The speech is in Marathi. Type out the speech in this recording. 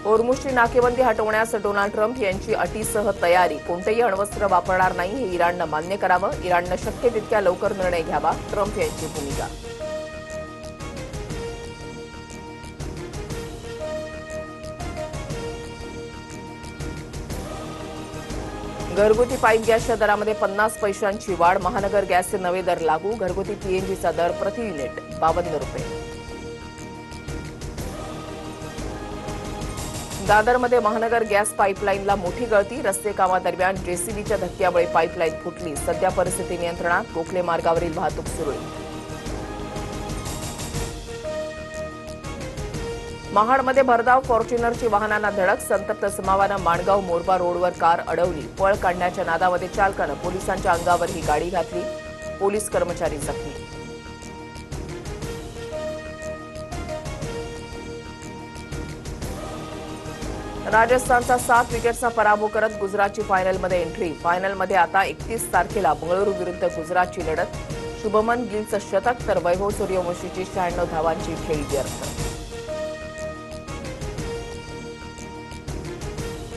होर्मुझची नाकेबंदी हटवण्यास डोनाल्ड ट्रम्प यांची अटीसह तयारी. कोणतेही अण्वस्त्र वापरणार नाही हे इराणनं मान्य करावं. इराणनं शक्य तितक्या लवकर निर्णय घ्यावा. ट्रम्प यांची भूमिका. घरगुती पाईप गॅसच्या दरामध्ये 50 पैशांची वाढ. महानगर गॅसचे नवे दर लागू. घरगुती पीएनजीचा दर प्रति युनिट 52 रुपये. दादरमध्ये महानगर गॅस पाईपलाईनला मोठी गळती. रस्ते कामादरम्यान जेसीबीच्या धक्क्यामुळे पाईपलाईन फुटली. सध्या परिस्थिती नियंत्रणात. गोखले मार्गावरील वाहतूक सुरळीत. महाडमध्ये भरधाव फॉर्च्युनरची वाहनांना धडक. संतप्त जमावानं माणगाव मोरबा रोडवर कार अडवली. पळ काढण्याच्या नादामध्ये चालकानं पोलिसांच्या अंगावर ही गाडी घातली. पोलीस कर्मचारी जखमी. राजस्थानचा 7 विकेट्सचा पराभव करत गुजरातची फायनलमध्ये एंट्री. फायनलमध्ये आता 31 तारखेला बंगळुरू विरुद्ध गुजरातची लढत. शुभमन गिलचं शतक तर वैभव सूर्यवंशीची 96 धावांची खेळी व्यर्थ.